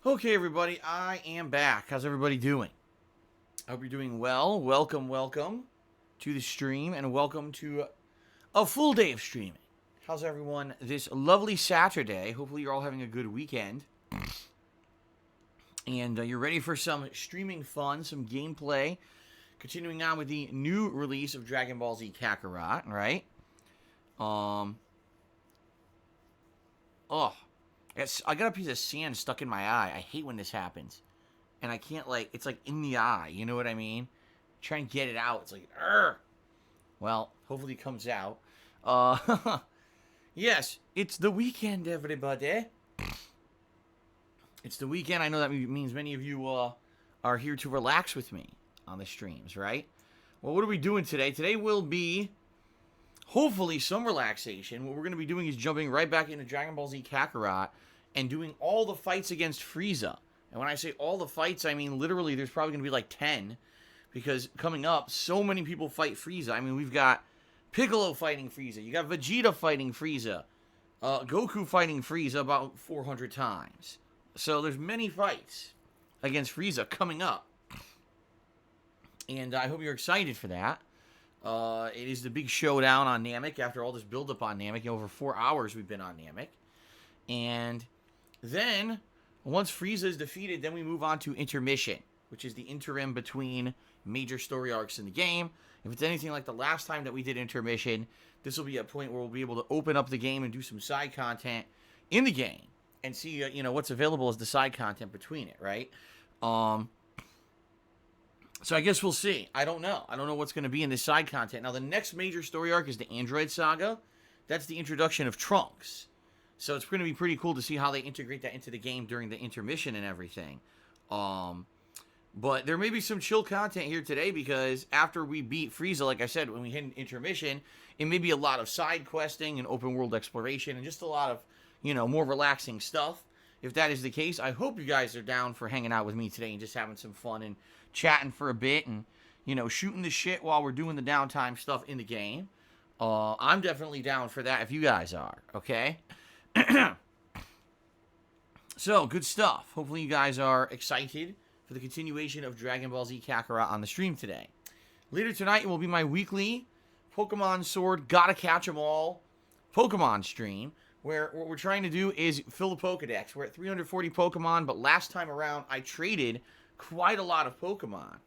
Okay, everybody, I am back. How's everybody doing? I hope you're doing well. Welcome to the stream, and welcome to a full day of streaming. How's everyone this lovely Saturday? Hopefully, you're all having a good weekend. And you're ready for some streaming fun, some gameplay. Continuing on with the new release of Dragon Ball Z Kakarot, right? Oh, I got a piece of sand stuck in my eye. I hate when this happens. And I can't, it's like in the eye. You know what I mean? Try and get it out. It's like, Urgh. Well, hopefully it comes out. Yes, it's the weekend, everybody. It's the weekend. I know that means many of you are here to relax with me on the streams, right? Well, what are we doing today? Today will be, hopefully, some relaxation. What we're going to be doing is jumping right back into Dragon Ball Z Kakarot and doing all the fights against Frieza. And when I say all the fights, I mean literally there's probably going to be like 10. Because coming up, so many people fight Frieza. I mean, we've got Piccolo fighting Frieza. You got Vegeta fighting Frieza. Goku fighting Frieza about 400 times. So there's many fights against Frieza coming up. And I hope you're excited for that. It is the big showdown on Namek after all this buildup on Namek. Over 4 hours we've been on Namek. And then, once Frieza is defeated, then we move on to intermission, which is the interim between major story arcs in the game. If it's anything like the last time that we did intermission, this will be a point where we'll be able to open up the game and do some side content in the game and see, what's available as the side content between it, right? So I guess we'll see. I don't know. I don't know what's going to be in this side content. Now, the next major story arc is the Android Saga. That's the introduction of Trunks. So it's going to be pretty cool to see how they integrate that into the game during the intermission and everything. But there may be some chill content here today because after we beat Frieza, like I said, when we hit intermission, it may be a lot of side questing and open world exploration and just a lot of, more relaxing stuff. If that is the case, I hope you guys are down for hanging out with me today and just having some fun and chatting for a bit and, shooting the shit while we're doing the downtime stuff in the game. I'm definitely down for that if you guys are, okay? So, good stuff. Hopefully you guys are excited for the continuation of Dragon Ball Z Kakarot on the stream today. Later tonight will be my weekly Pokemon Sword Gotta Catch 'Em All Pokemon stream, where what we're trying to do is fill the Pokedex. We're at 340 Pokemon, but last time around I traded quite a lot of Pokemon.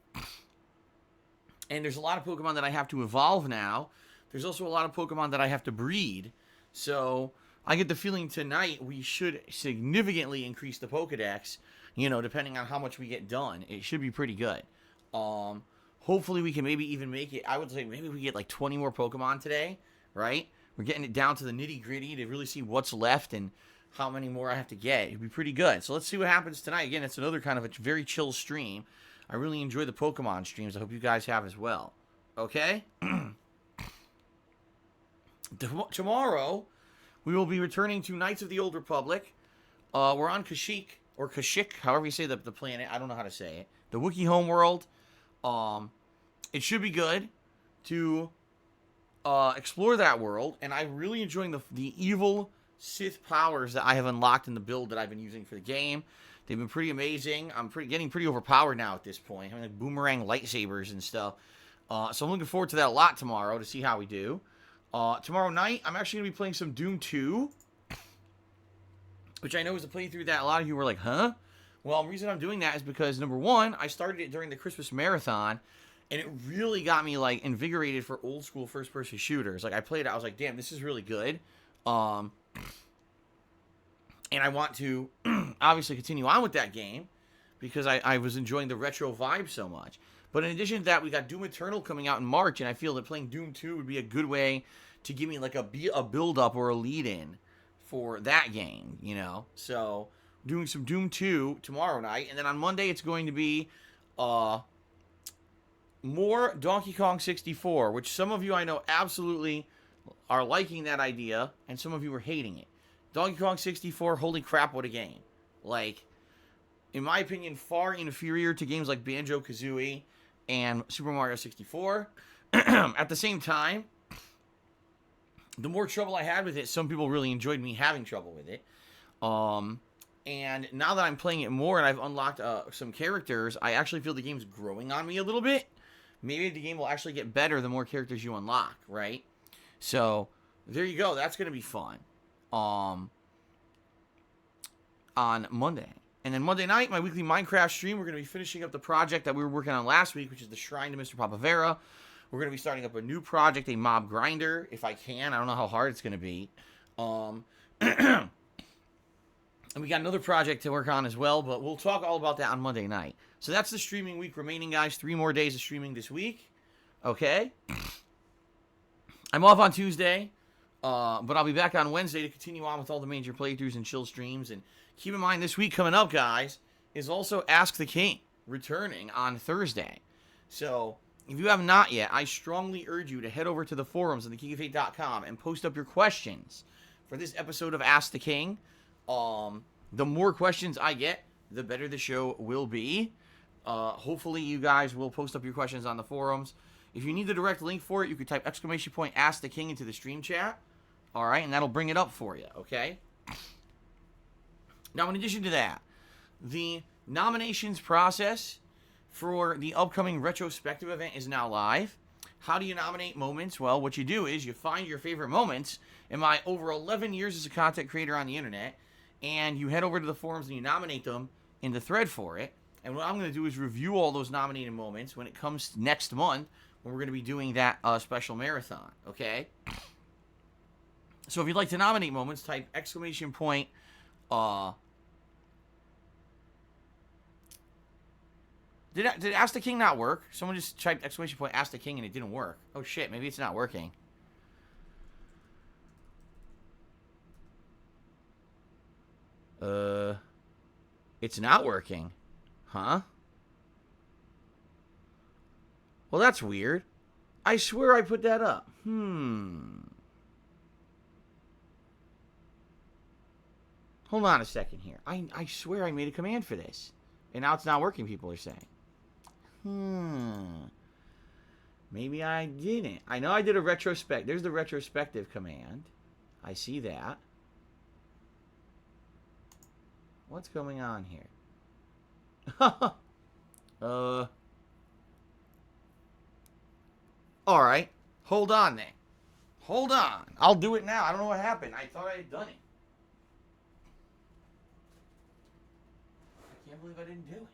And there's a lot of Pokemon that I have to evolve now. There's also a lot of Pokemon that I have to breed. So I get the feeling tonight we should significantly increase the Pokedex, depending on how much we get done. It should be pretty good. Hopefully we can maybe even make it, I would say maybe we get like 20 more Pokemon today, right? We're getting it down to the nitty gritty to really see what's left and how many more I have to get. It'd be pretty good. So let's see what happens tonight. Again, it's another kind of a very chill stream. I really enjoy the Pokemon streams. I hope you guys have as well. Okay? Tomorrow, we will be returning to Knights of the Old Republic. We're on Kashyyyk, or Kashyyyk, however you say the planet. I don't know how to say it. The Wookiee homeworld. It should be good to explore that world. And I'm really enjoying the evil Sith powers that I have unlocked in the build that I've been using for the game. They've been pretty amazing. I'm getting pretty overpowered now at this point. Having like boomerang lightsabers and stuff. So I'm looking forward to that a lot tomorrow to see how we do. Tomorrow night, I'm actually going to be playing some Doom 2. Which I know is a playthrough that a lot of you were like, huh? Well, the reason I'm doing that is because, number one, I started it during the Christmas marathon. And it really got me, invigorated for old school first-person shooters. I played it, I was like, damn, this is really good. And I want to obviously continue on with that game because I was enjoying the retro vibe so much. But in addition to that, we got Doom Eternal coming out in March, and I feel that playing Doom 2 would be a good way to give me a build-up or a lead-in for that game, So, doing some Doom 2 tomorrow night, and then on Monday it's going to be more Donkey Kong 64, which some of you I know absolutely are liking that idea, and some of you are hating it. Donkey Kong 64, holy crap, what a game. In my opinion, far inferior to games like Banjo-Kazooie and Super Mario 64. At the same time, the more trouble I had with it, some people really enjoyed me having trouble with it. And now that I'm playing it more and I've unlocked some characters, I actually feel the game's growing on me a little bit. Maybe the game will actually get better the more characters you unlock, right? So, there you go. That's going to be fun. On Monday. And then Monday night, my weekly Minecraft stream, we're going to be finishing up the project that we were working on last week, which is the Shrine to Mr. Papavera. We're going to be starting up a new project, a mob grinder, if I can. I don't know how hard it's going to be. And we got another project to work on as well, but we'll talk all about that on Monday night. So that's the streaming week remaining, guys. 3 more days of streaming this week. Okay? I'm off on Tuesday, but I'll be back on Wednesday to continue on with all the major playthroughs and chill streams. And keep in mind, this week coming up, guys, is also Ask the King, returning on Thursday. So, if you have not yet, I strongly urge you to head over to the forums on thekingofhate.com and post up your questions for this episode of Ask the King. The more questions I get, the better the show will be. Hopefully you guys will post up your questions on the forums. If you need the direct link for it, you could type ! Ask the King into the stream chat. Alright, and that'll bring it up for you, okay? Now, in addition to that, the nominations process for the upcoming retrospective event is now live. How do you nominate moments? Well, what you do is you find your favorite moments in my over 11 years as a content creator on the internet, and you head over to the forums and you nominate them in the thread for it. And what I'm going to do is review all those nominated moments when it comes next month, when we're going to be doing that special marathon, okay? So if you'd like to nominate moments, type ! Did Ask the King not work? Someone just typed ! Ask the King and it didn't work. Oh shit, maybe it's not working. It's not working. Huh? Well, that's weird. I swear I put that up. Hold on a second here. I swear I made a command for this. And now it's not working, people are saying. Maybe I didn't. I know I did a retrospect. There's the retrospective command. I see that. What's going on here? Alright. Hold on then. Hold on. I'll do it now. I don't know what happened. I thought I had done it. I can't believe I didn't do it.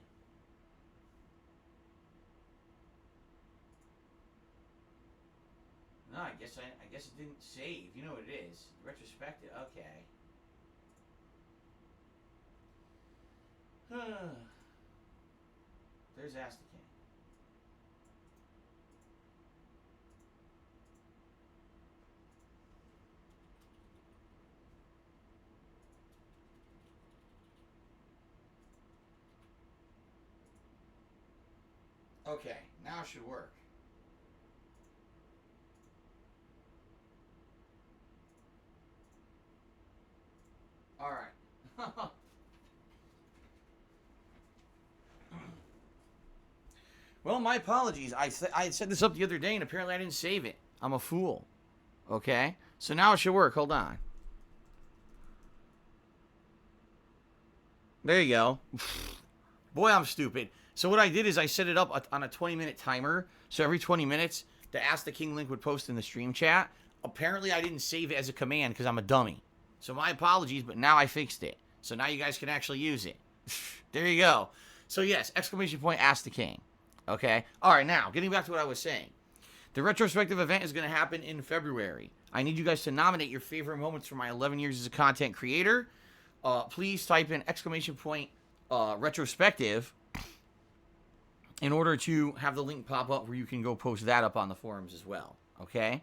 No, I guess it didn't save. You know what it is. Retrospective. Okay. There's Ask the King. Okay, now it should work. Alright. Well, my apologies. I had set this up the other day, and apparently I didn't save it. I'm a fool. Okay? So now it should work. Hold on. There you go. Boy, I'm stupid. So what I did is I set it up on a 20-minute timer. So every 20 minutes, the Ask the King link would post in the stream chat. Apparently, I didn't save it as a command because I'm a dummy. So my apologies, but now I fixed it. So now you guys can actually use it. There you go. So yes, ! Ask the King. Okay? Alright, now, getting back to what I was saying. The retrospective event is going to happen in February. I need you guys to nominate your favorite moments from my 11 years as a content creator. Please type in ! Retrospective in order to have the link pop up where you can go post that up on the forums as well. Okay?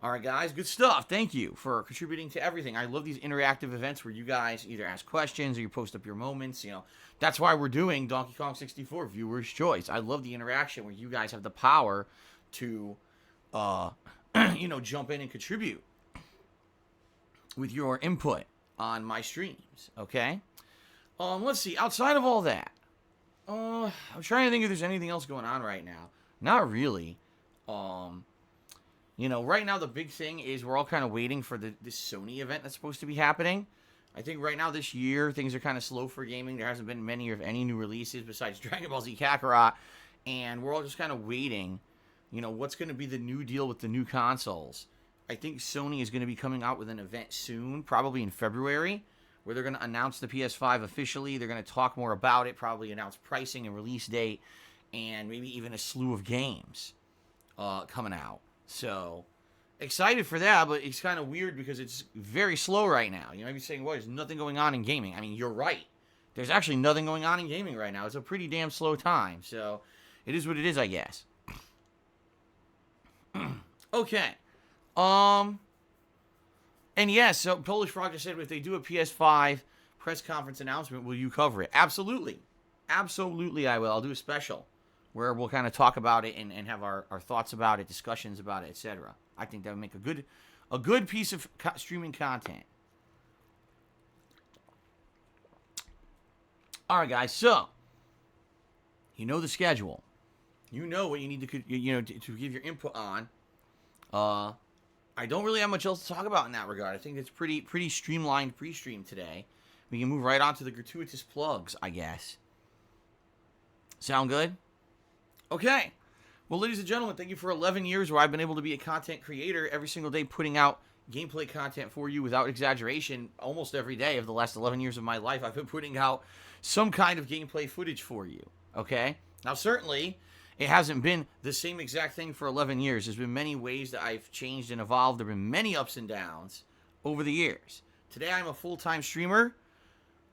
Alright, guys, good stuff. Thank you for contributing to everything. I love these interactive events where you guys either ask questions or you post up your moments. You know, that's why we're doing Donkey Kong 64 Viewer's Choice. I love the interaction where you guys have the power to, you know, jump in and contribute with your input on my streams. Okay? Let's see. Outside of all that, I'm trying to think if there's anything else going on right now. Not really. You know, right now the big thing is we're all kind of waiting for this Sony event that's supposed to be happening. I think right now this year, things are kind of slow for gaming. There hasn't been many of any new releases besides Dragon Ball Z Kakarot. And we're all just kind of waiting, what's going to be the new deal with the new consoles. I think Sony is going to be coming out with an event soon, probably in February, where they're going to announce the PS5 officially. They're going to talk more about it, probably announce pricing and release date, and maybe even a slew of games coming out. So, excited for that, but it's kind of weird because it's very slow right now. You might be saying, well, there's nothing going on in gaming. I mean, you're right. There's actually nothing going on in gaming right now. It's a pretty damn slow time. So, it is what it is, I guess. Okay. And yes, so Polish Frog just said, if they do a PS5 press conference announcement, will you cover it? Absolutely. Absolutely, I will. I'll do a special where we'll kind of talk about it and have our thoughts about it, discussions about it, etc. I think that would make a good piece of streaming content. All right, guys. So, you know the schedule. You know what you need to give your input on. I don't really have much else to talk about in that regard. I think it's pretty streamlined pre-stream today. We can move right on to the gratuitous plugs, I guess. Sound good? Okay. Well, ladies and gentlemen, thank you for 11 years where I've been able to be a content creator every single day, putting out gameplay content for you without exaggeration. Almost every day of the last 11 years of my life, I've been putting out some kind of gameplay footage for you. Okay? Now, certainly, it hasn't been the same exact thing for 11 years. There's been many ways that I've changed and evolved. There have been many ups and downs over the years. Today, I'm a full-time streamer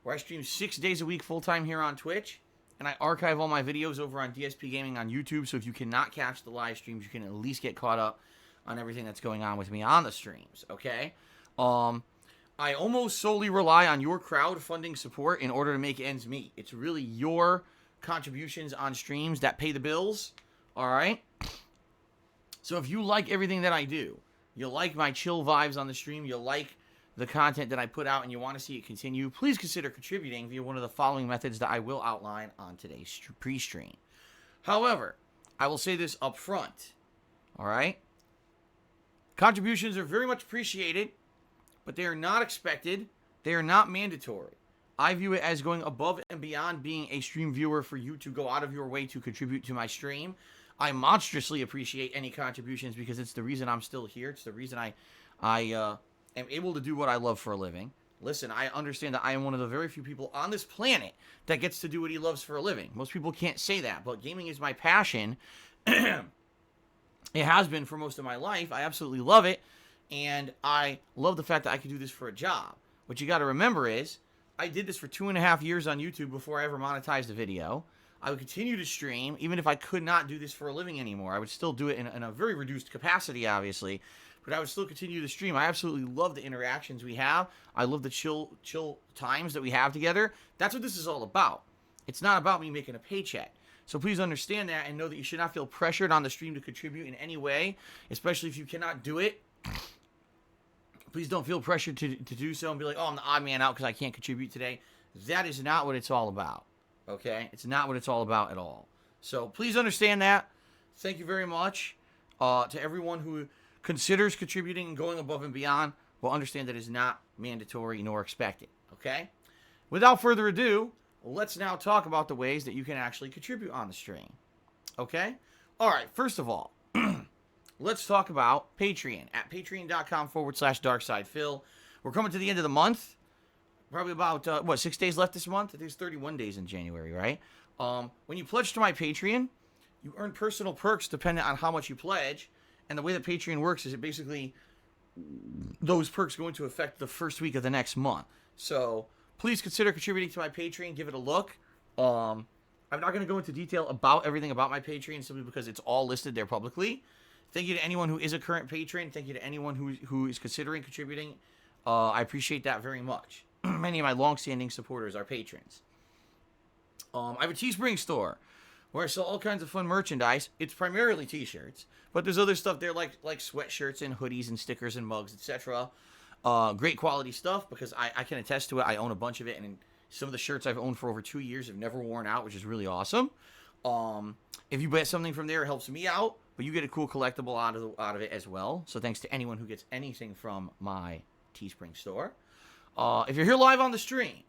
where I stream 6 days a week full-time here on Twitch. And I archive all my videos over on DSPGaming on YouTube. So if you cannot catch the live streams, you can at least get caught up on everything that's going on with me on the streams. Okay? I almost solely rely on your crowdfunding support in order to make ends meet. It's really your contributions on streams that pay the bills. All right? So if you like everything that I do, you like my chill vibes on the stream, you like the content that I put out, and you want to see it continue, please consider contributing via one of the following methods that I will outline on today's pre-stream. However, I will say this up front. All right? Contributions are very much appreciated, but they are not expected. They are not mandatory. I view it as going above and beyond being a stream viewer for you to go out of your way to contribute to my stream. I monstrously appreciate any contributions because it's the reason I'm still here. It's the reason I am able to do what I love for a living. Listen, I understand that I am one of the very few people on this planet that gets to do what he loves for a living. Most people can't say that, but gaming is my passion. It has been for most of my life. I absolutely love it, and I love the fact that I can do this for a job. What you got to remember is, I did this for 2.5 years on YouTube before I ever monetized a video. I would continue to stream, even if I could not do this for a living anymore. I would still do it in a very reduced capacity, obviously, but I would still continue to stream. I absolutely love the interactions we have. I love the chill times that we have together. That's what this is all about. It's not about me making a paycheck. So please understand that and know that you should not feel pressured on the stream to contribute in any way, especially if you cannot do it. Please don't feel pressured to do so and be like, oh, I'm the odd man out because I can't contribute today. That is not what it's all about, okay? It's not what it's all about at all. So please understand that. Thank you very much to everyone who considers contributing and going above and beyond. Will understand that it is not mandatory nor expected, okay? Without further ado, let's now talk about the ways that you can actually contribute on the stream, okay? All right, first of all, let's talk about Patreon at patreon.com/darksidephil. We're coming to the end of the month. Probably about, 6 days left this month? I think it's 31 days in January, right? When you pledge to my Patreon, you earn personal perks depending on how much you pledge. And the way that Patreon works is it basically, those perks go into effect the first week of the next month. So please consider contributing to my Patreon. Give it a look. I'm not going to go into detail about everything about my Patreon simply because it's all listed there publicly. Thank you to anyone who is a current patron. Thank you to anyone who is considering contributing. I appreciate that very much. Many of my long-standing supporters are patrons. I have a Teespring store where I sell all kinds of fun merchandise. It's primarily t-shirts, but there's other stuff there like sweatshirts and hoodies and stickers and mugs, etc. Great quality stuff because I can attest to it. I own a bunch of it, and some of the shirts I've owned for over 2 years have never worn out, which is really awesome. If you buy something from there, it helps me out, but you get a cool collectible out of it as well. So thanks to anyone who gets anything from my Teespring store. If you're here live on the stream,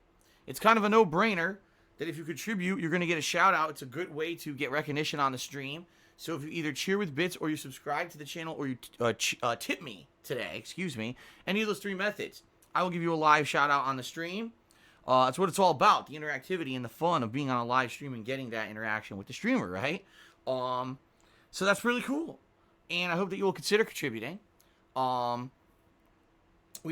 it's kind of a no-brainer that if you contribute, you're going to get a shout-out. It's a good way to get recognition on the stream. So if you either cheer with bits or you subscribe to the channel or you tip me today, any of those three methods, I will give you a live shout-out on the stream. That's what it's all about, the interactivity and the fun of being on a live stream and getting that interaction with the streamer, right? So that's really cool. And I hope that you will consider contributing. We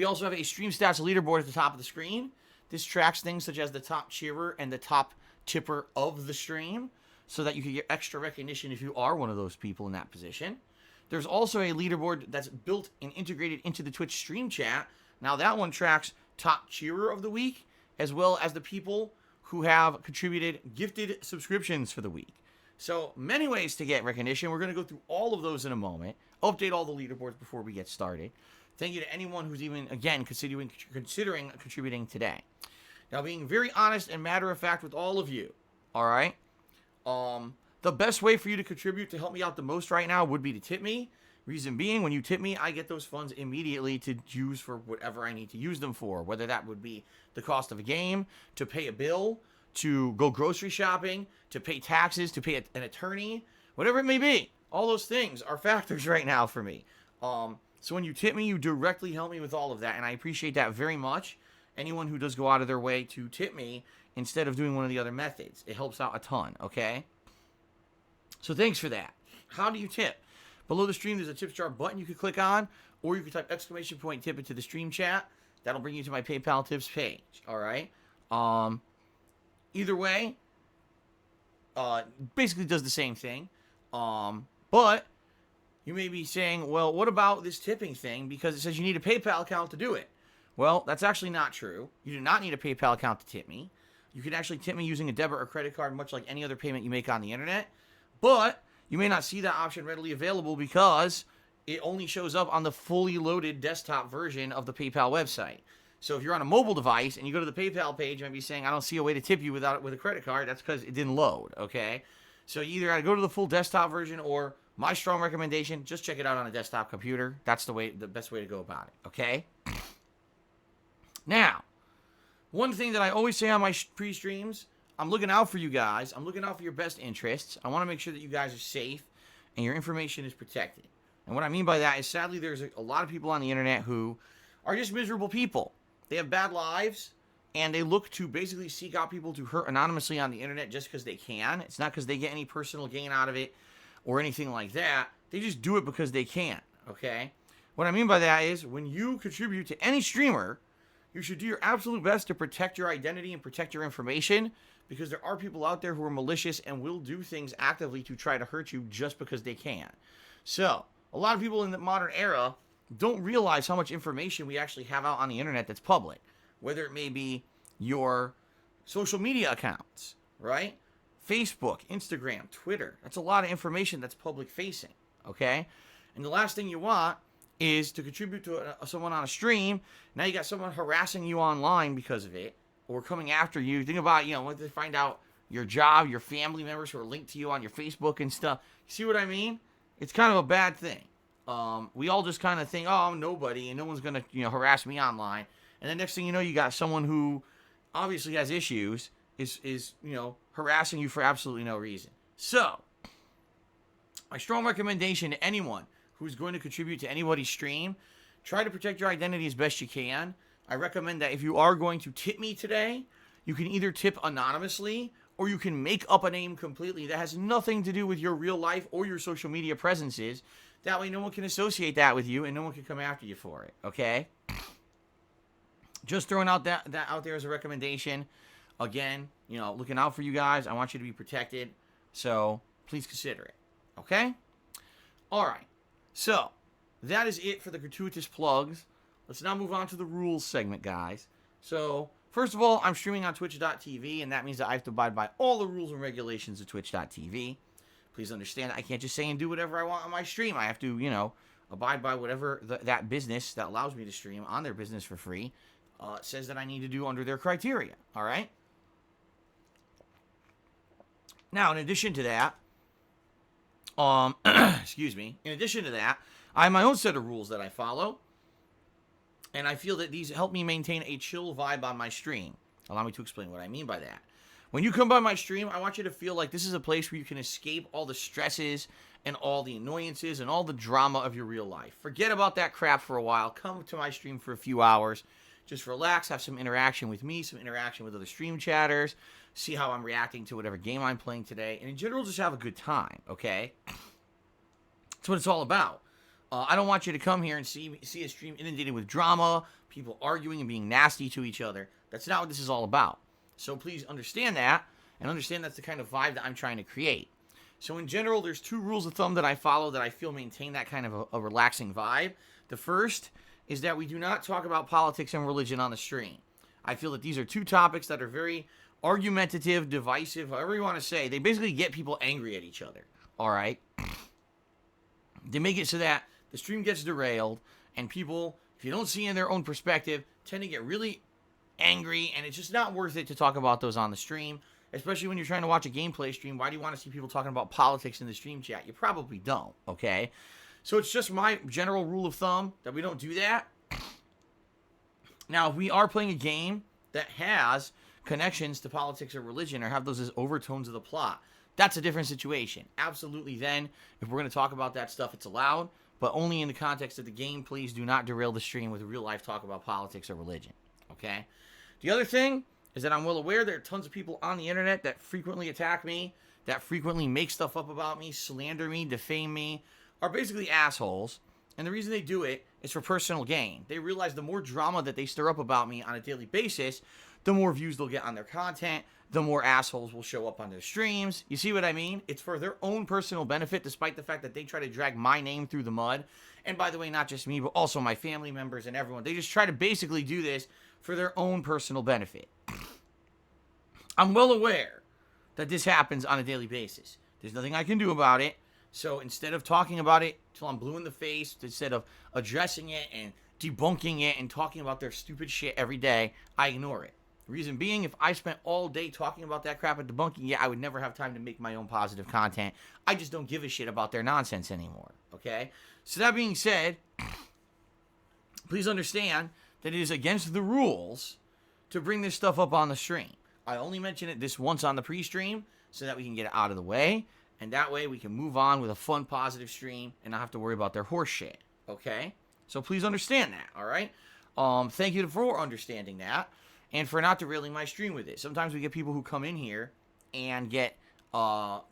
also have a stream stats leaderboard at the top of the screen. This tracks things such as the top cheerer and the top tipper of the stream so that you can get extra recognition if you are one of those people in that position. There's also a leaderboard that's built and integrated into the Twitch stream chat. Now that one tracks top cheerer of the week as well as the people who have contributed gifted subscriptions for the week. So many ways to get recognition. We're going to go through all of those in a moment. Update all the leaderboards before we get started. Thank you to anyone who's even, again, considering contributing today. Now, being very honest and matter-of-fact with all of you, all right? The best way for you to contribute to help me out the most right now would be to tip me. Reason being, when you tip me, I get those funds immediately to use for whatever I need to use them for, whether that would be the cost of a game, to pay a bill, to go grocery shopping, to pay taxes, to pay an attorney, whatever it may be. All those things are factors right now for me. So when you tip me, you directly help me with all of that, and I appreciate that very much. Anyone who does go out of their way to tip me instead of doing one of the other methods, it helps out a ton, okay? So thanks for that. How do you tip? Below the stream, there's a tip jar button you can click on, or you can type exclamation point tip into the stream chat. That'll bring you to my PayPal tips page, all right? Either way, basically does the same thing, but you may be saying, well, what about this tipping thing? Because it says you need a PayPal account to do it. Well, that's actually not true. You do not need a PayPal account to tip me. You can actually tip me using a debit or credit card, much like any other payment you make on the internet. But you may not see that option readily available because it only shows up on the fully loaded desktop version of the PayPal website. So if you're on a mobile device and you go to the PayPal page, you might be saying, I don't see a way to tip you with a credit card. That's because it didn't load, okay? So you either got to go to the full desktop version, or my strong recommendation, just check it out on a desktop computer. That's the best way to go about it, okay? Now, one thing that I always say on my pre-streams, I'm looking out for you guys. I'm looking out for your best interests. I want to make sure that you guys are safe and your information is protected. And what I mean by that is, sadly, there's a lot of people on the internet who are just miserable people. They have bad lives, and they look to basically seek out people to hurt anonymously on the internet just because they can. It's not because they get any personal gain out of it or anything like that. They just do it because they can, okay? What I mean by that is, when you contribute to any streamer, you should do your absolute best to protect your identity and protect your information, because there are people out there who are malicious and will do things actively to try to hurt you just because they can. So, a lot of people in the modern era don't realize how much information we actually have out on the internet that's public, whether it may be your social media accounts, right? Facebook, Instagram, Twitter. That's a lot of information that's public facing, okay? And the last thing you want is to contribute to someone on a stream. Now you got someone harassing you online because of it, or coming after you. Think about, when they find out your job, your family members who are linked to you on your Facebook and stuff. You see what I mean? It's kind of a bad thing. We all just kind of think, oh, I'm nobody, and no one's going to, harass me online. And then next thing you know, you got someone who obviously has issues, is harassing you for absolutely no reason. So, my strong recommendation to anyone who's going to contribute to anybody's stream, try to protect your identity as best you can. I recommend that if you are going to tip me today, you can either tip anonymously, or you can make up a name completely that has nothing to do with your real life or your social media presences. That way no one can associate that with you and no one can come after you for it, okay? Just throwing out that out there as a recommendation. Again, looking out for you guys. I want you to be protected, so please consider it, okay? All right, so that is it for the gratuitous plugs. Let's now move on to the rules segment, guys. So, first of all, I'm streaming on twitch.tv, and that means that I have to abide by all the rules and regulations of twitch.tv. Please understand, I can't just say and do whatever I want on my stream. I have to, abide by whatever that business that allows me to stream on their business for free says that I need to do under their criteria, all right? Now, in addition to that, excuse me, in addition to that, I have my own set of rules that I follow. And I feel that these help me maintain a chill vibe on my stream. Allow me to explain what I mean by that. When you come by my stream, I want you to feel like this is a place where you can escape all the stresses and all the annoyances and all the drama of your real life. Forget about that crap for a while. Come to my stream for a few hours. Just relax, have some interaction with me, some interaction with other stream chatters, see how I'm reacting to whatever game I'm playing today, and in general, just have a good time, okay? That's what it's all about. I don't want you to come here and see a stream inundated with drama, people arguing and being nasty to each other. That's not what this is all about. So please understand that, and understand that's the kind of vibe that I'm trying to create. So in general, there's 2 rules of thumb that I follow that I feel maintain that kind of a relaxing vibe. The first is that we do not talk about politics and religion on the stream. I feel that these are 2 topics that are very argumentative, divisive, however you want to say. They basically get people angry at each other, all right? They make it so that the stream gets derailed, and people, if you don't see in their own perspective, tend to get really angry, and it's just not worth it to talk about those on the stream, especially when you're trying to watch a gameplay stream. Why do you want to see people talking about politics in the stream chat? You probably don't, okay? So it's just my general rule of thumb that we don't do that. Now, if we are playing a game that has connections to politics or religion or have those as overtones of the plot, that's a different situation. Absolutely then, if we're going to talk about that stuff, it's allowed, but only in the context of the game. Please do not derail the stream with real life talk about politics or religion, okay? The other thing is that I'm well aware there are tons of people on the internet that frequently attack me, that frequently make stuff up about me, slander me, defame me, are basically assholes, and the reason they do it is for personal gain. They realize the more drama that they stir up about me on a daily basis, the more views they'll get on their content, the more assholes will show up on their streams. You see what I mean? It's for their own personal benefit, despite the fact that they try to drag my name through the mud. And by the way, not just me, but also my family members and everyone. They just try to basically do this for their own personal benefit. I'm well aware that this happens on a daily basis. There's nothing I can do about it. So instead of talking about it till I'm blue in the face, instead of addressing it and debunking it and talking about their stupid shit every day, I ignore it. Reason being, if I spent all day talking about that crap and debunking it, I would never have time to make my own positive content. I just don't give a shit about their nonsense anymore, okay? So that being said, please understand that it is against the rules to bring this stuff up on the stream. I only mention it this once on the pre-stream so that we can get it out of the way, and that way we can move on with a fun, positive stream and not have to worry about their horse shit, okay? So please understand that, all right? Thank you for understanding that and for not derailing my stream with it. Sometimes we get people who come in here and get, kind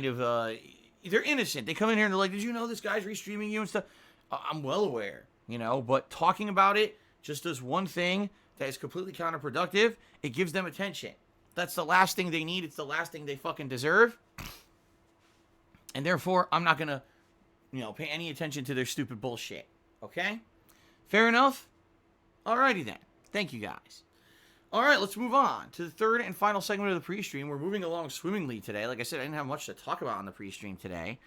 of, they're innocent. They come in here and they're like, did you know this guy's restreaming you and stuff? I'm well aware, but talking about it just does one thing that is completely counterproductive. It gives them attention. That's the last thing they need. It's the last thing they fucking deserve. And therefore, I'm not going to, pay any attention to their stupid bullshit. Okay? Fair enough? Alrighty then. Thank you guys. Alright, let's move on to the third and final segment of the pre-stream. We're moving along swimmingly today. Like I said, I didn't have much to talk about on the pre-stream today.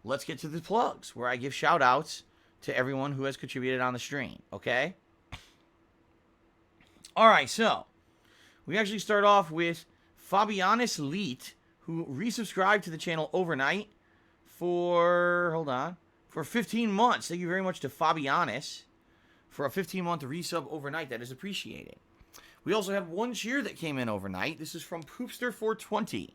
Let's get to the plugs, where I give shout-outs to everyone who has contributed on the stream. Okay? Alright, so we actually start off with Fabianus Leet, who resubscribed to the channel overnight for 15 months. Thank you very much to Fabianus for a 15-month resub overnight. That is appreciated. We also have one cheer that came in overnight. This is from Poopster420,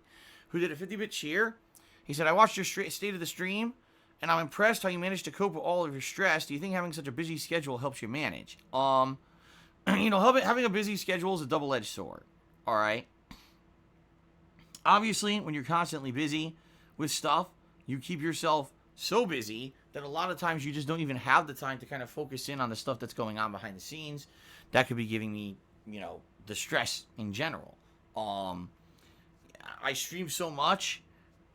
who did a 50-bit cheer. He said, I watched your state of the stream, and I'm impressed how you managed to cope with all of your stress. Do you think having such a busy schedule helps you manage? Having a busy schedule is a double-edged sword, all right? Obviously, when you're constantly busy with stuff, you keep yourself so busy that a lot of times you just don't even have the time to kind of focus in on the stuff that's going on behind the scenes. That could be giving me, the stress in general. I stream so much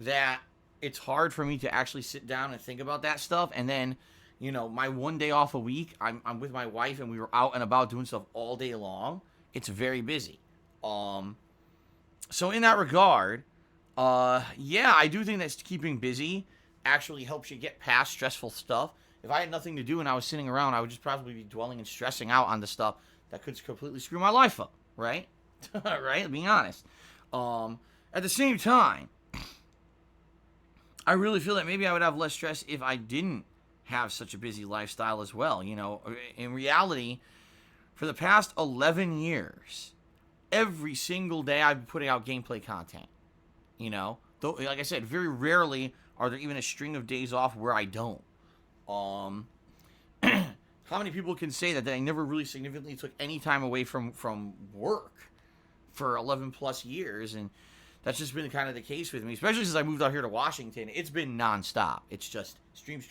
that it's hard for me to actually sit down and think about that stuff. And then, my one day off a week, I'm with my wife and we were out and about doing stuff all day long. It's very busy. So in that regard, I do think that keeping busy actually helps you get past stressful stuff. If I had nothing to do and I was sitting around, I would just probably be dwelling and stressing out on the stuff that could completely screw my life up, right? Right? Being honest. At the same time, I really feel that maybe I would have less stress if I didn't have such a busy lifestyle as well. You know, in reality, for the past 11 years, every single day I've been putting out gameplay content. You know, though, like I said, very rarely are there even a string of days off where I don't. How many people can say that I never really significantly took any time away from work for 11 plus years? And that's just been kind of the case with me, especially since I moved out here to Washington. It's been nonstop. It's just stream.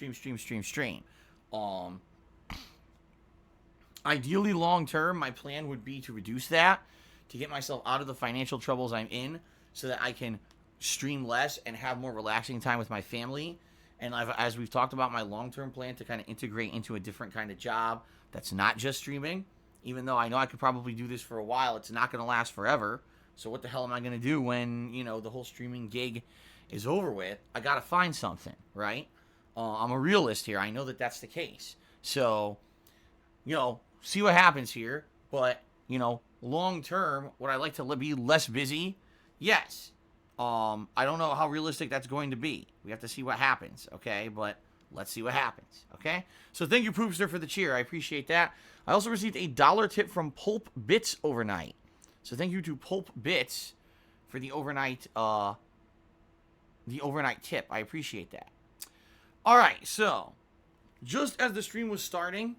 Ideally, long term, my plan would be to reduce that, to get myself out of the financial troubles I'm in, so that I can stream less and have more relaxing time with my family. And as we've talked about, my long-term plan to kind of integrate into a different kind of job that's not just streaming. Even though I know I could probably do this for a while, it's not going to last forever. So what the hell am I going to do when, you know, the whole streaming gig is over with? I got to find something, right? I'm a realist here. I know that that's the case. So, you know, see what happens here. But, you know, long-term, would I like to be less busy? Yes. I don't know how realistic that's going to be. We have to see what happens, okay? But let's see what happens, okay? So thank you, Poopster, for the cheer. I appreciate that. I also received a $1 tip from Pulp Bits overnight. So thank you to Pulp Bits for the overnight tip. I appreciate that. All right, so just as the stream was starting,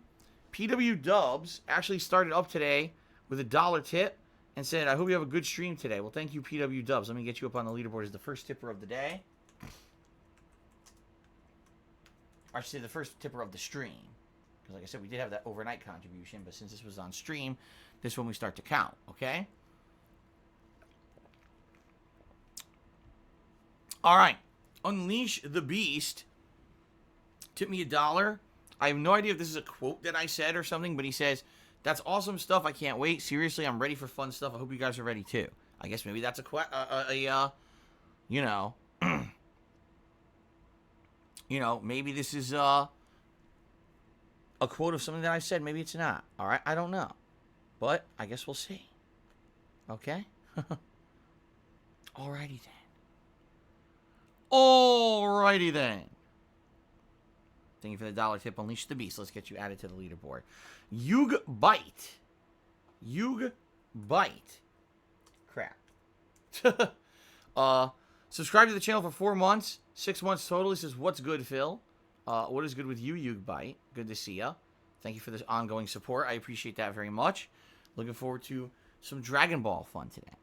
PW Dubs actually started up today with a $1 tip and said, I hope you have a good stream today. Well, thank you, PW Dubs. Let me get you up on the leaderboard as the first tipper of the day. Or I should say the first tipper of the stream. Because like I said, we did have that overnight contribution, but since this was on stream, this one we start to count, okay? All right. Unleash the Beast. Tip me $1. I have no idea if this is a quote that I said or something, but he says, that's awesome stuff. I can't wait. Seriously, I'm ready for fun stuff. I hope you guys are ready too. I guess maybe that's you know, maybe this is a quote of something that I said. Maybe it's not. All right, I don't know, but I guess we'll see. Okay. Alrighty then. Thank you for the $1 tip. Unleash the Beast. Let's get you added to the leaderboard. Yug Bite. Crap. Subscribe to the channel for 4 months. 6 months total. He says, what's good, Phil? What is good with you, Yug Bite? Good to see ya. Thank you for this ongoing support. I appreciate that very much. Looking forward to some Dragon Ball fun today.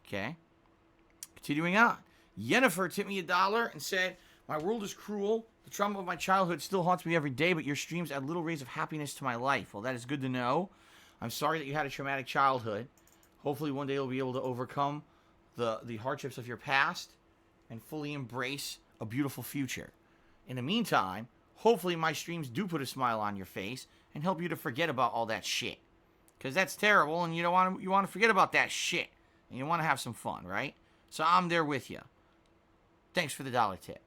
Okay. Continuing on. Yennefer tipped me $1 and said, my world is cruel. The trauma of my childhood still haunts me every day, but your streams add little rays of happiness to my life. Well, that is good to know. I'm sorry that you had a traumatic childhood. Hopefully one day you'll be able to overcome the hardships of your past and fully embrace a beautiful future. In the meantime, hopefully my streams do put a smile on your face and help you to forget about all that shit. Because that's terrible, and you want to forget about that shit. And you want to have some fun, right? So I'm there with you. Thanks for the $1 tip.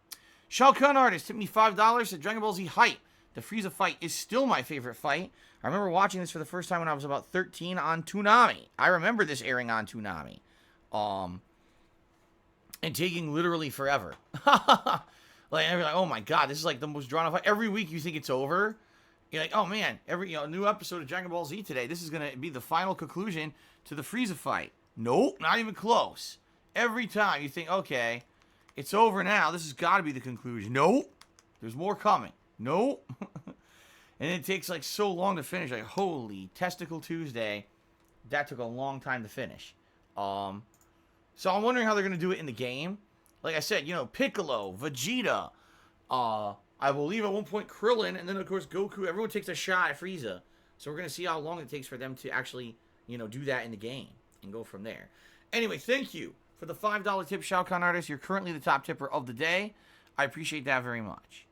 Shao Kahn Artist tipped me $5, said Dragon Ball Z Hype. The Frieza fight is still my favorite fight. I remember watching this for the first time when I was about 13 on Toonami. I remember this airing on Toonami. And taking literally forever. Like, you're like, oh my god, this is like the most drawn out fight. Every week you think it's over. You're like, oh man, every new episode of Dragon Ball Z today. This is going to be the final conclusion to the Frieza fight. Nope, not even close. Every time you think, okay, it's over now. This has got to be the conclusion. Nope. There's more coming. Nope. And it takes like so long to finish. Like, holy Testicle Tuesday. That took a long time to finish. So I'm wondering how they're going to do it in the game. Like I said, Piccolo, Vegeta, I believe at one point Krillin, and then of course Goku. Everyone takes a shot at Frieza. So we're going to see how long it takes for them to actually, do that in the game and go from there. Anyway, thank you for the $5 tip, Shao Kahn Artist. You're currently the top tipper of the day. I appreciate that very much.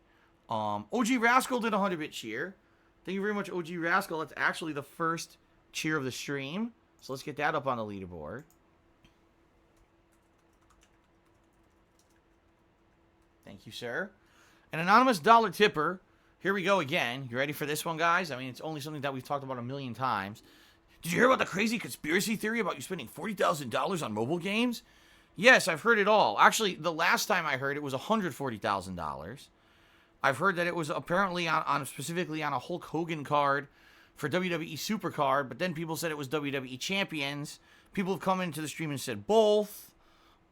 OG Rascal did a 100-bit cheer. Thank you very much, OG Rascal. That's actually the first cheer of the stream. So let's get that up on the leaderboard. Thank you, sir. An anonymous $1 tipper. Here we go again. You ready for this one, guys? I mean, it's only something that we've talked about a million times. Did you hear about the crazy conspiracy theory about you spending $40,000 on mobile games? Yes, I've heard it all. Actually, the last time I heard it was $140,000. I've heard that it was apparently on specifically on a Hulk Hogan card for WWE Supercard, but then people said it was WWE Champions. People have come into the stream and said both.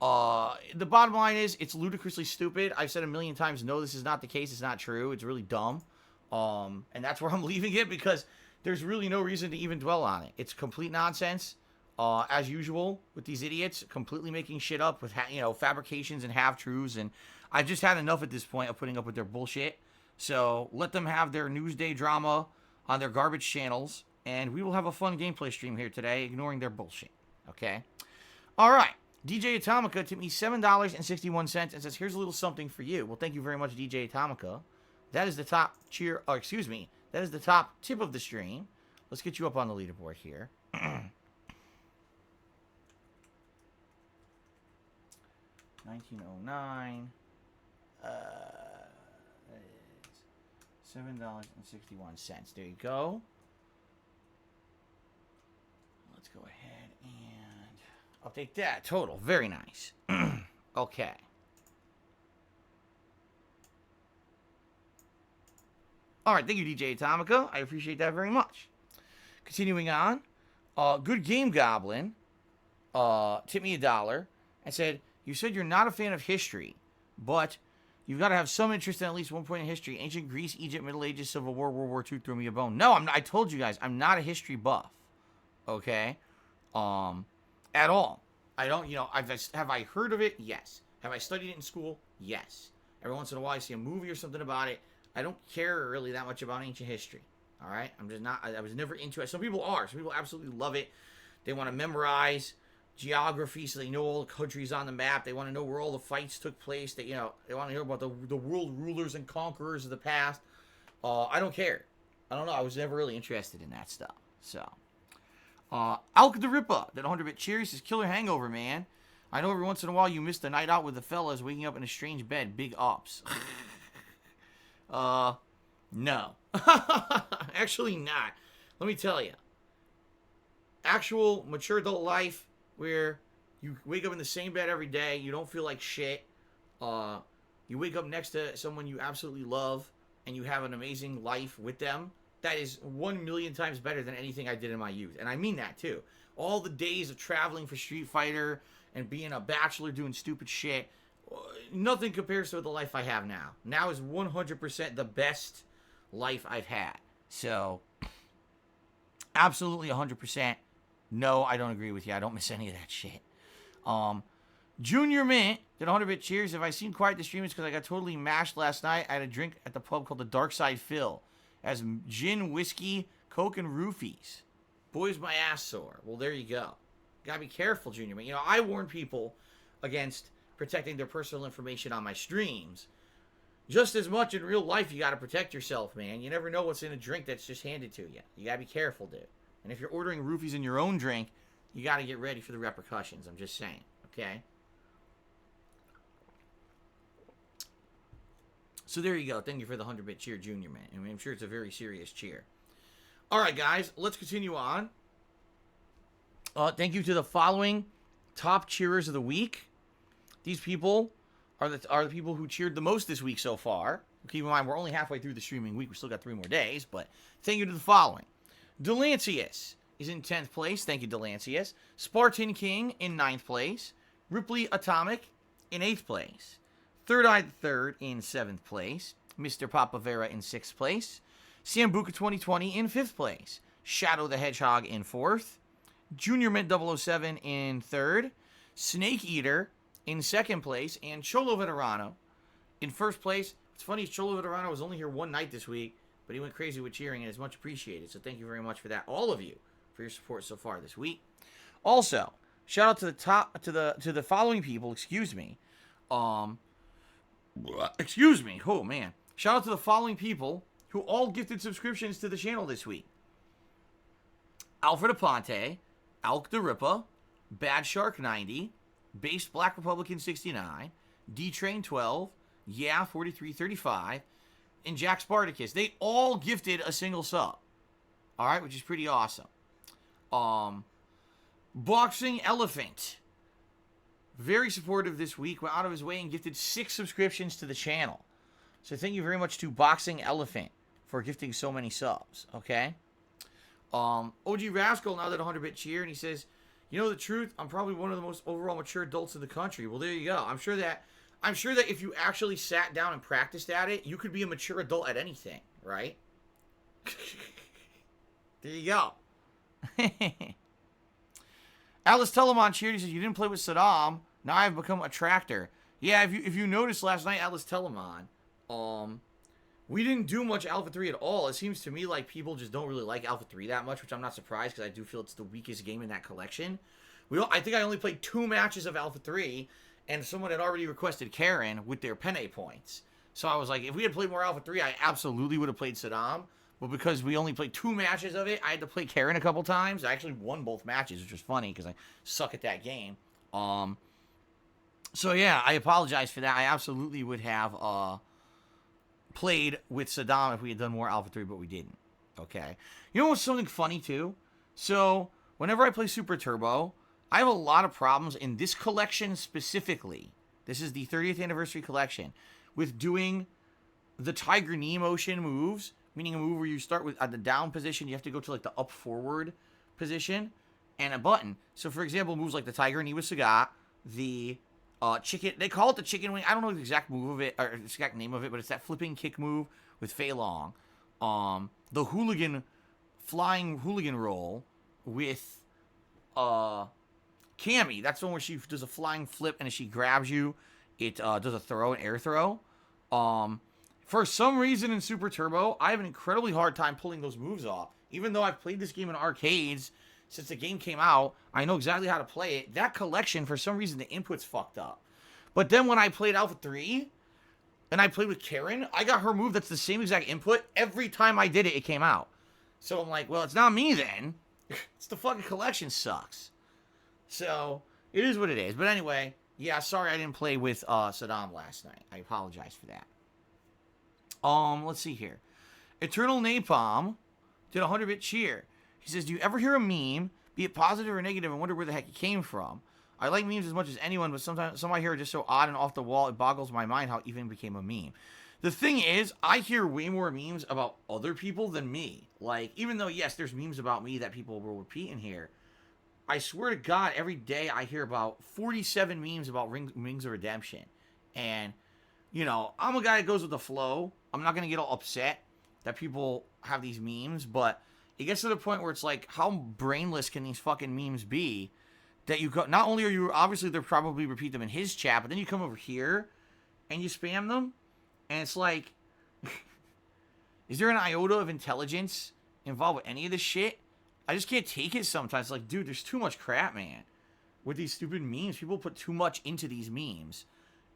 The bottom line is, it's ludicrously stupid. I've said a million times, no, this is not the case. It's not true. It's really dumb. And that's where I'm leaving it, because there's really no reason to even dwell on it. It's complete nonsense. As usual with these idiots, completely making shit up with fabrications and half-truths, and I've just had enough at this point of putting up with their bullshit. So let them have their Newsday drama on their garbage channels, and we will have a fun gameplay stream here today, ignoring their bullshit. Okay? Alright. DJ Atomica tipped me $7.61 and says, here's a little something for you. Well, thank you very much, DJ Atomica. That is the top that is the top tip of the stream. Let's get you up on the leaderboard here. 1909. $7.61. There you go. Let's go ahead and update that. Total. Very nice. Okay. Alright, thank you, DJ Atomica. I appreciate that very much. Continuing on. Good Game Goblin tipped me $1 and said, you said you're not a fan of history, but you've got to have some interest in at least one point in history. Ancient Greece, Egypt, Middle Ages, Civil War, World War II, throw me a bone. No, I'm not, I told you guys, I'm not a history buff. Okay? At all. I don't, have I heard of it? Yes. Have I studied it in school? Yes. Every once in a while I see a movie or something about it. I don't care really that much about ancient history. All right? I'm just not, I was never into it. Some people are. Some people absolutely love it. They want to memorize geography so they know all the countries on the map. They want to know where all the fights took place. They want to hear about the world rulers and conquerors of the past. I don't care. I don't know. I was never really interested in that stuff. So, Alk the Ripper, that 100-bit cheers, says, killer hangover, man. I know every once in a while you miss the night out with the fellas, waking up in a strange bed. Big ups. No. Actually not. Let me tell you. Actual mature adult life, where you wake up in the same bed every day, you don't feel like shit, you wake up next to someone you absolutely love, and you have an amazing life with them, that is 1,000,000 times better than anything I did in my youth. And I mean that, too. All the days of traveling for Street Fighter and being a bachelor doing stupid shit, nothing compares to the life I have now. Now is 100% the best life I've had. So, absolutely 100%. No, I don't agree with you. I don't miss any of that shit. Junior Mint did 100-bit cheers. If I seemed quiet the stream, it's because I got totally mashed last night. I had a drink at the pub called the Dark Side Phil. As gin, whiskey, Coke, and roofies. Boy's my ass sore. Well, there you go. Gotta be careful, Junior Mint. I warn people against protecting their personal information on my streams. Just as much in real life, you gotta protect yourself, man. You never know what's in a drink that's just handed to you. You gotta be careful, dude. And if you're ordering roofies in your own drink, you got to get ready for the repercussions. I'm just saying, okay? So there you go. Thank you for the 100-bit cheer, Junior Man. I mean, I'm sure it's a very serious cheer. All right, guys, let's continue on. Thank you to the following top cheerers of the week. These people are the people who cheered the most this week so far. Keep in mind, we're only halfway through the streaming week. We still got 3 more days, but thank you to the following. Delancius is in 10th place. Thank you, Delancius. Spartan King in 9th place. Ripley Atomic in 8th place. Third Eye the Third in 7th place. Mr. Papavera in 6th place. Sambuca 2020 in 5th place. Shadow the Hedgehog in 4th. Junior Mint 007 in 3rd. Snake Eater in 2nd place. And Cholo Veterano in 1st place. It's funny, Cholo Veterano was only here one night this week, but he went crazy with cheering, and it's much appreciated. So thank you very much for that, all of you, for your support so far this week. Also, shout out to the following people. Excuse me. Oh man. Shout out to the following people who all gifted subscriptions to the channel this week: Alfred Aponte, Alk the Ripper, Bad Shark 90, Based Black Republican 69, D Train 12, Yeah 4335. And Jack Spartacus. They all gifted a single sub. Alright, which is pretty awesome. Boxing Elephant. Very supportive this week. Went out of his way and gifted 6 subscriptions to the channel. So thank you very much to Boxing Elephant for gifting so many subs. Okay. OG Rascal now that 100-bit cheer, and he says, "You know the truth? I'm probably one of the most overall mature adults in the country." Well, there you go. I'm sure that if you actually sat down and practiced at it, you could be a mature adult at anything, right? There you go. Alice Telemon cheered. He says, "You didn't play with Saddam. Now I've become a tractor." Yeah, if you noticed last night, Alice Telemon, we didn't do much Alpha 3 at all. It seems to me like people just don't really like Alpha 3 that much, which I'm not surprised because I do feel it's the weakest game in that collection. I think I only played 2 matches of Alpha 3, and someone had already requested Karen with their Penne points. So I was like, if we had played more Alpha 3, I absolutely would have played Saddam. But because we only played 2 matches of it, I had to play Karen a couple times. I actually won both matches, which was funny because I suck at that game. So yeah, I apologize for that. I absolutely would have played with Saddam if we had done more Alpha 3, but we didn't. Okay. You know what's something funny too? So whenever I play Super Turbo, I have a lot of problems in this collection specifically. This is the 30th anniversary collection with doing the Tiger Knee motion moves, meaning a move where you start with at the down position, you have to go to like the up forward position and a button. So for example, moves like the Tiger Knee with Sagat, the chicken, they call it the chicken wing. I don't know the exact move of it, or the exact name of it, but it's that flipping kick move with Fei Long. The flying hooligan roll with Cammy. That's the one where she does a flying flip, and as she grabs you, it does a throw, an air throw. For some reason in Super Turbo, I have an incredibly hard time pulling those moves off. Even though I've played this game in arcades since the game came out, I know exactly how to play it. That collection, for some reason, the input's fucked up. But then when I played Alpha 3, and I played with Karen, I got her move that's the same exact input. Every time I did it, it came out. So I'm like, well, it's not me then. It's the fucking collection sucks. So, it is what it is. But anyway, yeah, sorry I didn't play with Saddam last night. I apologize for that. Let's see here. Eternal Napalm did a 100-bit cheer. He says, "Do you ever hear a meme, be it positive or negative, and wonder where the heck it came from? I like memes as much as anyone, but sometimes some I hear are just so odd and off the wall, it boggles my mind how it even became a meme." The thing is, I hear way more memes about other people than me. Like, even though, yes, there's memes about me that people will repeat in here, I swear to God, every day I hear about 47 memes about Rings of Redemption. And, you know, I'm a guy that goes with the flow. I'm not going to get all upset that people have these memes, but it gets to the point where it's like, how brainless can these fucking memes be that you go, not only are you, obviously they'll probably repeat them in his chat, but then you come over here and you spam them, and it's like, is there an iota of intelligence involved with any of this shit? I just can't take it sometimes. Like, dude, there's too much crap, man. With these stupid memes, people put too much into these memes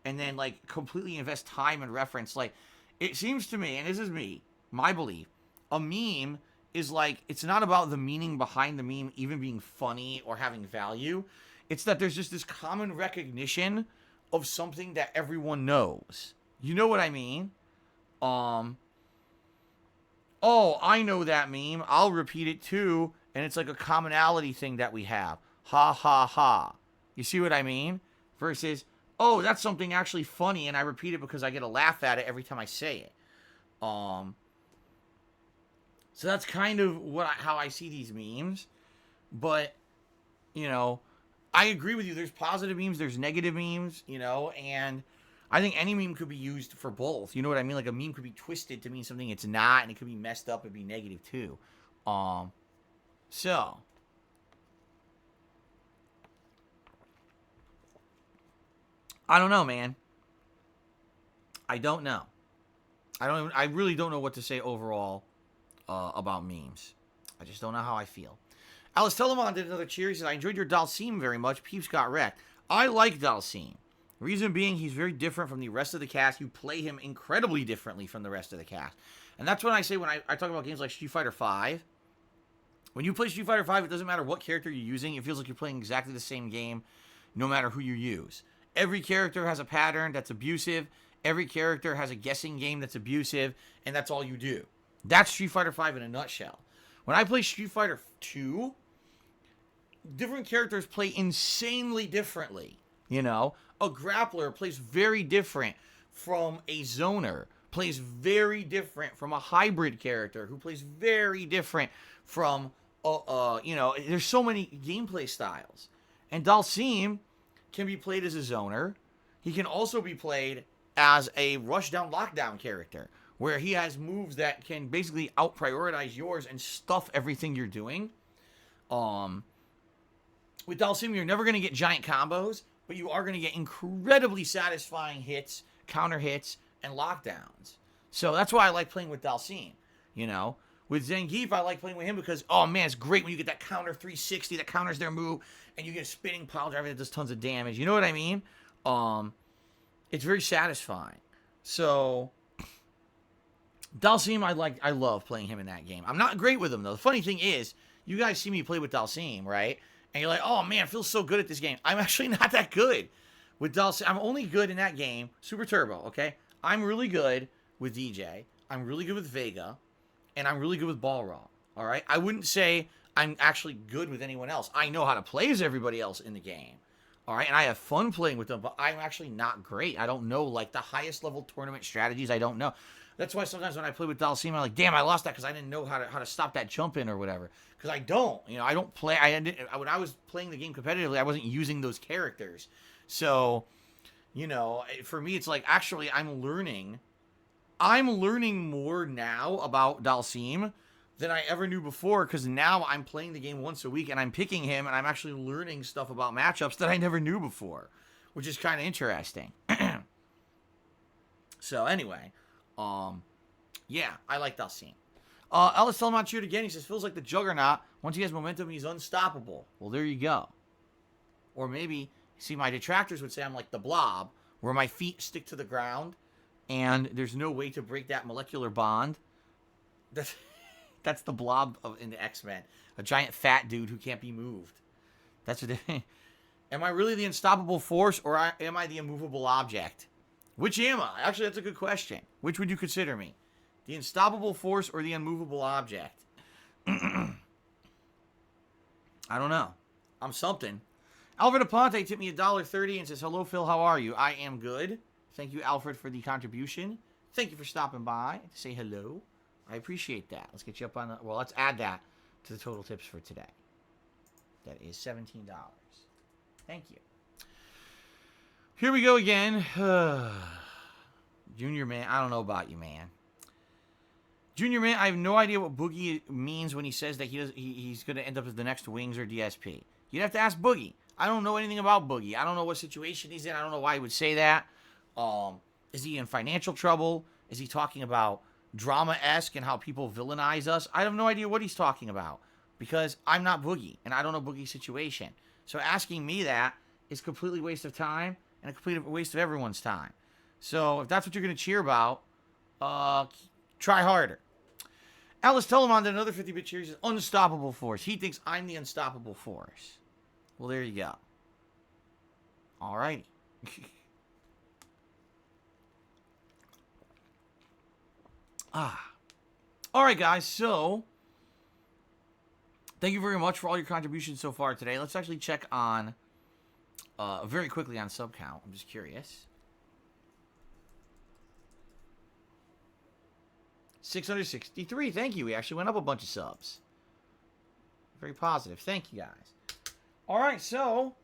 and then, like, completely invest time and reference. Like, it seems to me, and this is me, my belief, a meme is like, it's not about the meaning behind the meme even being funny or having value. It's that there's just this common recognition of something that everyone knows. You know what I mean? Oh, I know that meme. I'll repeat it too. And it's like a commonality thing that we have. Ha, ha, ha. You see what I mean? Versus, oh, that's something actually funny, and I repeat it because I get a laugh at it every time I say it. So that's kind of how I see these memes. But, you know, I agree with you. There's positive memes, there's negative memes, you know, and I think any meme could be used for both. You know what I mean? Like, a meme could be twisted to mean something it's not, and it could be messed up and be negative too. So I don't know, man. I don't know. I really don't know what to say overall about memes. I just don't know how I feel. Alice Telemon did another cheer. He said, "I enjoyed your Dalsim very much. Peeps got wrecked." I like Dalsim. Reason being, he's very different from the rest of the cast. You play him incredibly differently from the rest of the cast. And that's what I say when I talk about games like Street Fighter V. When you play Street Fighter V, it doesn't matter what character you're using. It feels like you're playing exactly the same game, no matter who you use. Every character has a pattern that's abusive. Every character has a guessing game that's abusive. And that's all you do. That's Street Fighter V in a nutshell. When I play Street Fighter 2, different characters play insanely differently. You know, a grappler plays very different from a zoner. plays very different from a hybrid character who plays very different from, there's so many gameplay styles. And Dalsim can be played as a zoner. He can also be played as a rushdown lockdown character, where he has moves that can basically out-prioritize yours and stuff everything you're doing. With Dalsim, you're never going to get giant combos, but you are going to get incredibly satisfying hits, counter hits, and lockdowns. So that's why I like playing with Dalsim. With Zangief, I like playing with him because, oh man, it's great when you get that counter 360 that counters their move, and you get a spinning pile driver that does tons of damage. You know what I mean? It's very satisfying. So Dalsim, I love playing him in that game. I'm not great with him though. The funny thing is, you guys see me play with Dalsim, right? And you're like, oh man, I feel so good at this game. I'm actually not that good with Dalsim. I'm only good in that game, Super Turbo, okay? I'm really good with DJ. I'm really good with Vega. And I'm really good with Balrog, all right? I wouldn't say I'm actually good with anyone else. I know how to play as everybody else in the game, all right? And I have fun playing with them, but I'm actually not great. I don't know, like, the highest level tournament strategies. I don't know. That's why sometimes when I play with Dalsim, I'm like, damn, I lost that because I didn't know how to stop that jump in or whatever. Because I don't. I don't play. When I was playing the game competitively, I wasn't using those characters. So, for me, it's like, actually, I'm learning more now about Dalsim than I ever knew before, because now I'm playing the game once a week and I'm picking him and I'm actually learning stuff about matchups that I never knew before, which is kind of interesting. So anyway, yeah, I like Dalsim. Ellis telling him not shoot again. He says, feels like the Juggernaut. Once he has momentum, he's unstoppable. Well, there you go. Or maybe, see, my detractors would say I'm like the Blob, where my feet stick to the ground and there's no way to break that molecular bond. That's the Blob in the X-Men. A giant fat dude who can't be moved. That's what am I really the unstoppable force, or am I the immovable object? Which am I? Actually, that's a good question. Which would you consider me? The unstoppable force or the unmovable object? I don't know. I'm something. Alfred Aponte tipped me $1.30 and says, hello, Phil, how are you? I am good. Thank you, Alfred, for the contribution. Thank you for stopping by to say hello. I appreciate that. Let's get you up on the... Well, let's add that to the total tips for today. That is $17. Thank you. Here we go again. Junior Man, I don't know about you, man. Junior Man, I have no idea what Boogie means when he says that he's going to end up as the next Wings or DSP. You'd have to ask Boogie. I don't know anything about Boogie. I don't know what situation he's in. I don't know why he would say that. Is he in financial trouble? Is he talking about drama-esque and how people villainize us? I have no idea what he's talking about, because I'm not Boogie, and I don't know Boogie's situation. So asking me that is a completely waste of time and a complete waste of everyone's time. So if that's what you're going to cheer about, try harder. Alice Telemon did another 50-bit cheer. He says, unstoppable force. He thinks I'm the unstoppable force. Well, there you go. All righty. All right, guys. So, thank you very much for all your contributions so far today. Let's actually check on, very quickly on sub count. I'm just curious. 663. Thank you. We actually went up a bunch of subs. Very positive. Thank you, guys. All right, so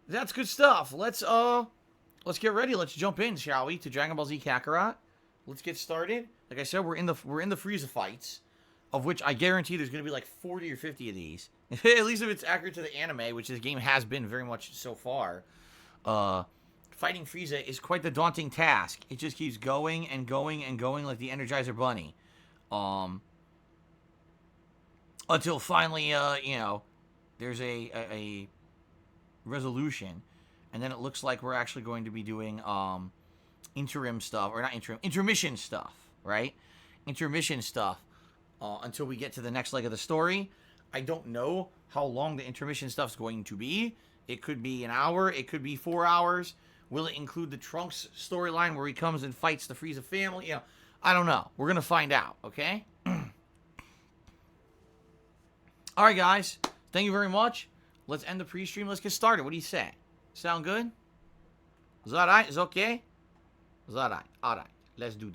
that's good stuff. Let's get ready. Let's jump in, shall we, to Dragon Ball Z Kakarot. Let's get started. Like I said, we're in the Frieza fights, of which I guarantee there's going to be like 40 or 50 of these. At least if it's accurate to the anime, which this game has been very much so far. Fighting Frieza is quite the daunting task. It just keeps going and going and going like the Energizer Bunny. Until finally, there's a resolution. And then it looks like we're actually going to be doing intermission stuff, right? Intermission stuff until we get to the next leg of the story. I don't know how long the intermission stuff's going to be. It could be an hour. It could be 4 hours. Will it include the Trunks storyline where he comes and fights the Frieza family? I don't know. We're going to find out, okay? All right, guys. Thank you very much. Let's end the pre-stream. Let's get started. What do you say? Sound good? Is that all right? Is it okay? Is that all right? All right. Let's do this.